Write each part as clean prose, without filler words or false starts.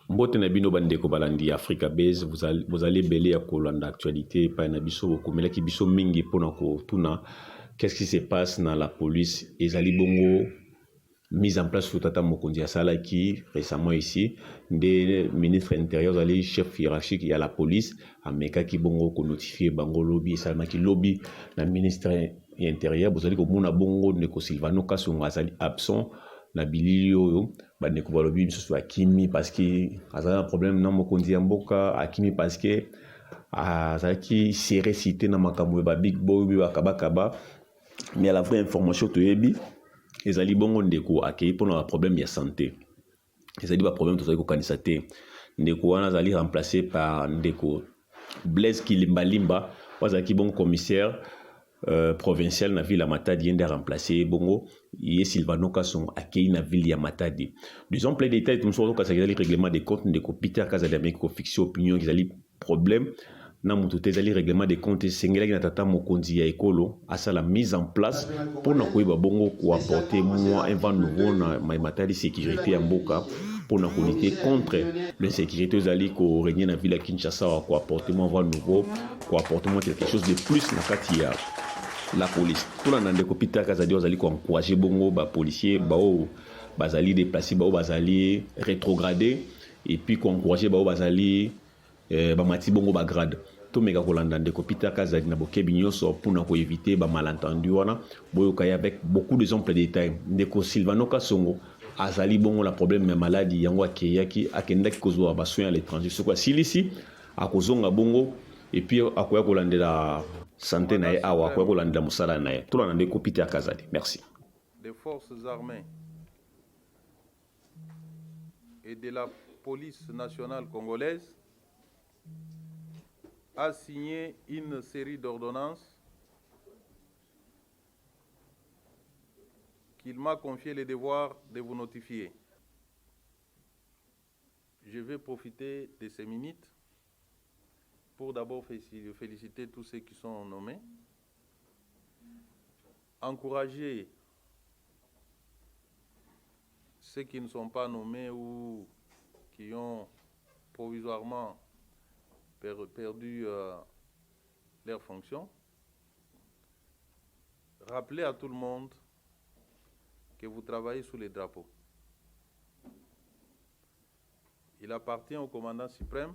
Mbote na bino bandeko balandi Africa Base, vous allez belé à kolanda actualité pa na biso bokomela ki biso mingi pona ko tuna qu'est-ce qui se passe dans la police ezali bongo mise en place sous tata mokonzi asala qui récemment ici des ministres intérieurs allez chef hiérarchique il y a la police ameka ki bongo ko notifier bango lobby salma ki lobby la ministre intérieur vous allez ko mona bongo ndeko Silvano Kasongo azali absent na bilili oyo bandeko balobi biso akimi parce que azali un problème na mokonzi ya mboka akimi parce que azalaki serré cité na makambo ba big boy ba kabakaba mais à la vraie information toyebi ezali bongo ndeko akei mpona problème ya santé ezali ba problème tozali kokanisa te ndeko wana azali remplacé par ndeko Blaise Kilimbalimba azalaki bon commissaire provincial na ville ya Matadi yende remplacé bongo ye Silvano Kasongo akei na ville ya Matadi. Disons plein détails tout ça kasi ezali règlement des comptes ndeko Peter Kazadi ameki ko fixer opinion ezali problème na mutu te ezali règlement des comptes esengelaki na tata mokonzi ya ekolo asala mise en place mpona koyeba bongo koapporter moi un vent nouveau na Matadi sécurité ya mboka mpona kolutter contre l'insécurité ezali korégner na ville ya Kinshasa koapporter moi un vent nouveau koapporter moi quelque chose de plus na kati ya la police. Tout le monde a Peter Kazadi ozali ko encourager bongo ba policiers bao bazali déplacer bao bazali rétrograder et puis ko encourager bao bazali ba mati bongo ba grade. To meka kolanda ndeko Peter Kazadi na bokebi nyonso pour ko éviter ba malentendu wana boyo kaya avec beaucoup de exemples détails. Ndeko Silvano Kasongo azali bongo la problème ya maladie yango akeyaki akendaki kozwa ba soins à l'étranger. So quoi silisi akozonga bongo et puis akoya kolandela santé nae awa akoya kolandela mosala nae tolanda ndeko Peter Kazadi. Merci. Des forces armées et de la police nationale congolaise a signé une série d'ordonnances qu'il m'a confié le devoir de vous notifier. Je vais profiter de ces minutes pour d'abord féliciter tous ceux qui sont nommés, encourager ceux qui ne sont pas nommés ou qui ont provisoirement perdu leurs fonctions, rappeler à tout le monde que vous travaillez sous les drapeaux. Il appartient au commandant suprême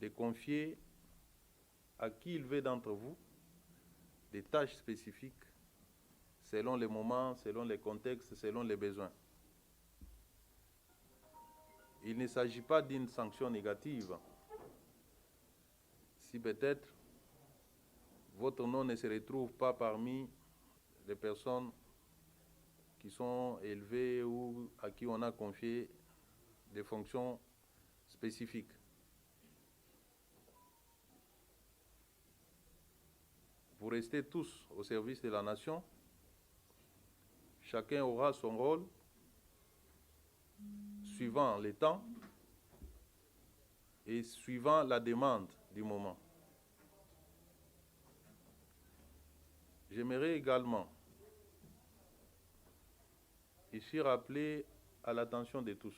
de confier à qui il veut d'entre vous des tâches spécifiques selon les moments, selon les contextes, selon les besoins. Il ne s'agit pas d'une sanction négative. Si peut-être votre nom ne se retrouve pas parmi les personnes qui sont élevées ou à qui on a confié des fonctions spécifiques. Vous restez tous au service de la nation. Chacun aura son rôle suivant les temps et suivant la demande du moment. J'aimerais également ici rappeler à l'attention de tous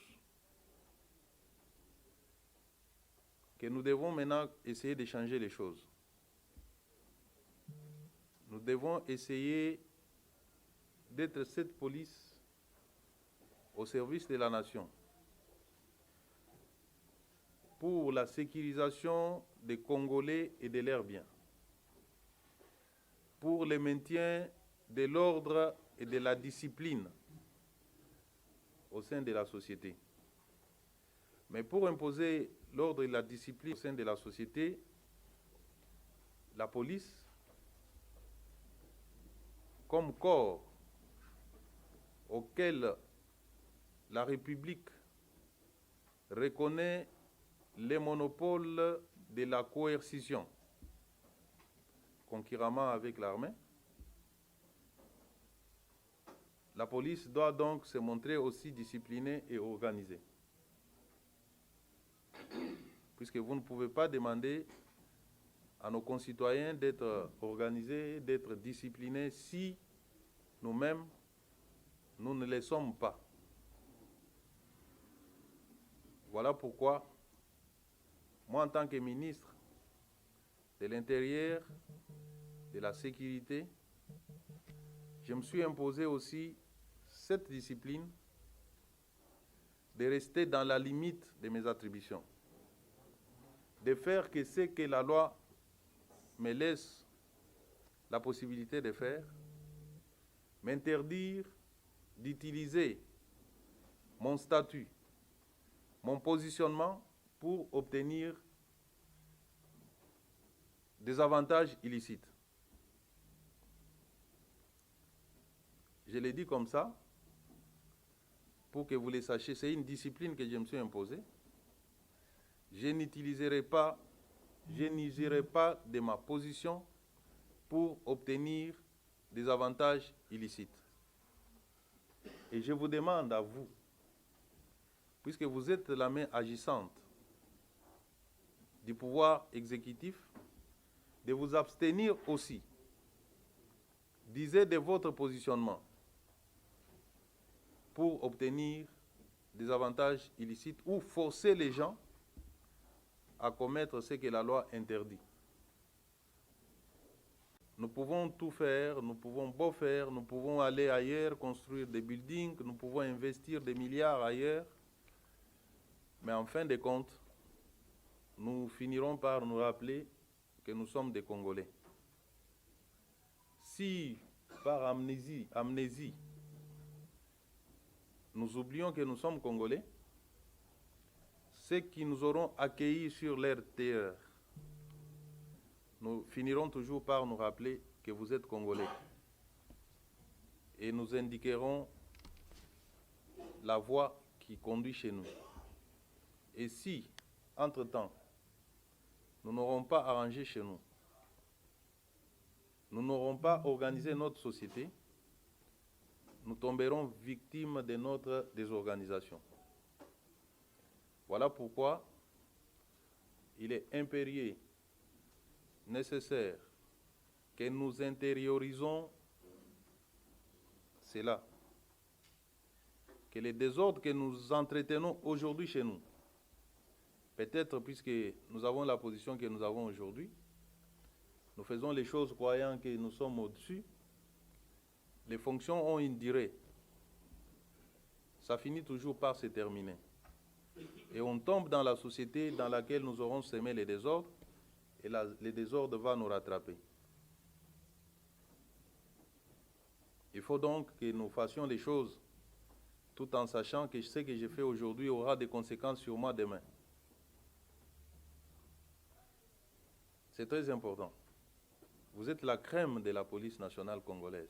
que nous devons maintenant essayer de changer les choses. Nous devons essayer d'être cette police au service de la nation pour la sécurisation des Congolais et de leurs biens, pour le maintien de l'ordre et de la discipline au sein de la société. Mais pour imposer l'ordre et la discipline au sein de la société, la police, comme corps auquel la République reconnaît les monopoles de la coercition, concurremment avec l'armée, la police doit donc se montrer aussi disciplinée et organisée. Puisque vous ne pouvez pas demander à nos concitoyens d'être organisés, d'être disciplinés si nous-mêmes, nous ne le sommes pas. Voilà pourquoi, moi en tant que ministre de l'Intérieur, de la Sécurité, je me suis imposé aussi cette discipline de rester dans la limite de mes attributions, de faire que ce que la loi me laisse la possibilité de faire, m'interdire d'utiliser mon statut, mon positionnement pour obtenir des avantages illicites. Je l'ai dit comme ça, pour que vous le sachiez, c'est une discipline que je me suis imposée. Je n'userai pas de ma position pour obtenir des avantages illicites. Et je vous demande à vous, puisque vous êtes la main agissante du pouvoir exécutif, de vous abstenir aussi, disez de votre positionnement, pour obtenir des avantages illicites ou forcer les gens à commettre ce que la loi interdit. Nous pouvons tout faire, nous pouvons beau faire, nous pouvons aller ailleurs, construire des buildings, nous pouvons investir des milliards ailleurs, mais en fin de compte, nous finirons par nous rappeler que nous sommes des Congolais. Si, par amnésie, nous oublions que nous sommes Congolais, ceux qui nous auront accueillis sur leur terre, nous finirons toujours par nous rappeler que vous êtes Congolais. Et nous indiquerons la voie qui conduit chez nous. Et si, entre-temps, nous n'aurons pas arrangé chez nous, nous n'aurons pas organisé notre société, nous tomberons victimes de notre désorganisation. Voilà pourquoi il est impérieux, nécessaire, que nous intériorisons cela, que les désordres que nous entretenons aujourd'hui chez nous, peut-être puisque nous avons la position que nous avons aujourd'hui, nous faisons les choses croyant que nous sommes au-dessus, les fonctions ont une durée. Ça finit toujours par se terminer. Et on tombe dans la société dans laquelle nous aurons semé les désordres, et le désordre va nous rattraper. Il faut donc que nous fassions les choses tout en sachant que ce que je fais aujourd'hui aura des conséquences sur moi demain. C'est très important. Vous êtes la crème de la police nationale congolaise.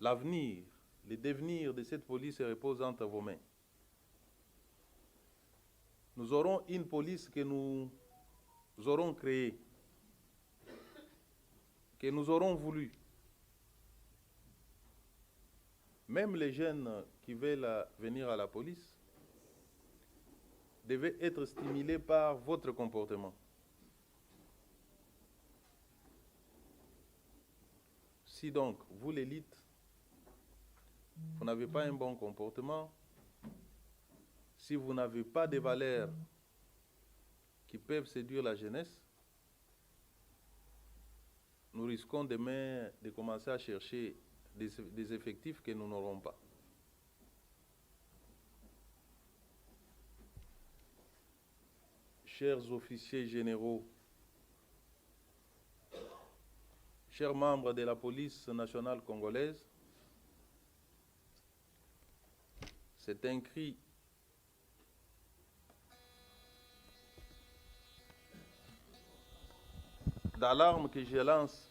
L'avenir, le devenir de cette police repose entre vos mains. Nous aurons une police que nous aurons créée, que nous aurons voulu. Même les jeunes qui veulent venir à la police devaient être stimulés par votre comportement. Si donc, vous l'élite, vous n'avez pas un bon comportement, si vous n'avez pas de valeurs qui peuvent séduire la jeunesse, nous risquons demain de commencer à chercher des effectifs que nous n'aurons pas. Chers officiers généraux, chers membres de la police nationale congolaise, c'est un cri d'alarme que je lance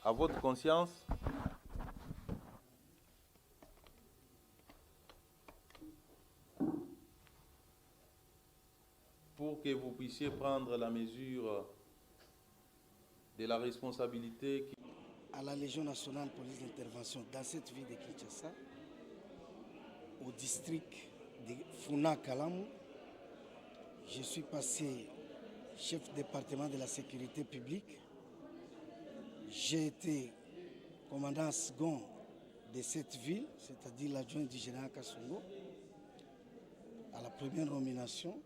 à votre conscience pour que vous puissiez prendre la mesure de la responsabilité qui... À la Légion nationale police d'intervention dans cette ville de Kinshasa, au district de Funa Kalamu, je suis passé chef département de la sécurité publique. J'ai été commandant second de cette ville, c'est-à-dire l'adjoint du général Kassongo. à la première nomination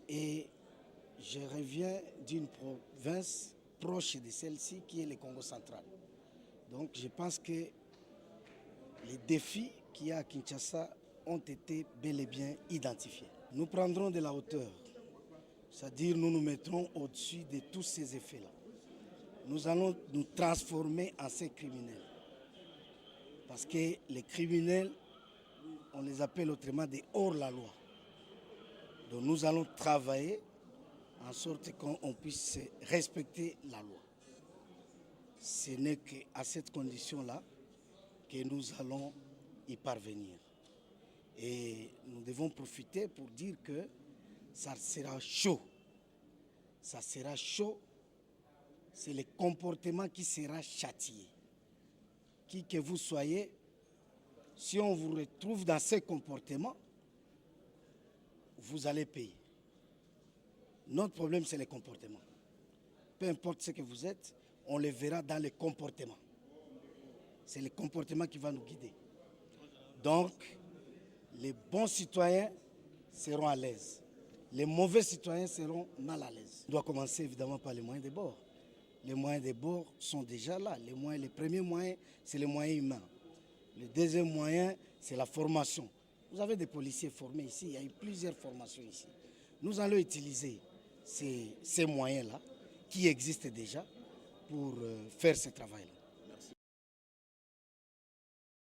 et je reviens d'une province proche de celle-ci qui est le Congo central. Donc je pense que les défis qu'il y a à Kinshasa ont été bel et bien identifiés. Nous prendrons de la hauteur, c'est-à-dire nous nous mettrons au-dessus de tous ces effets-là. Nous allons nous transformer en ces criminels. Parce que les criminels, on les appelle autrement des hors-la-loi. Donc nous allons travailler en sorte qu'on puisse respecter la loi. Ce n'est qu'à cette condition-là que nous allons y parvenir. Et nous devons profiter pour dire que ça sera chaud. Ça sera chaud. C'est le comportement qui sera châtié. Qui que vous soyez, si on vous retrouve dans ces comportements, vous allez payer. Notre problème, c'est les comportements. Peu importe ce que vous êtes, on le verra dans les comportements. C'est le comportement qui va nous guider. Donc, les bons citoyens seront à l'aise. Les mauvais citoyens seront mal à l'aise. On doit commencer évidemment par les moyens de bord. Les moyens de bord sont déjà là. Les premiers moyens, c'est les moyens humains. Le deuxième moyen, c'est la formation. Vous avez des policiers formés ici, il y a eu plusieurs formations ici. Nous allons utiliser ces moyens-là qui existent déjà pour faire ce travail-là.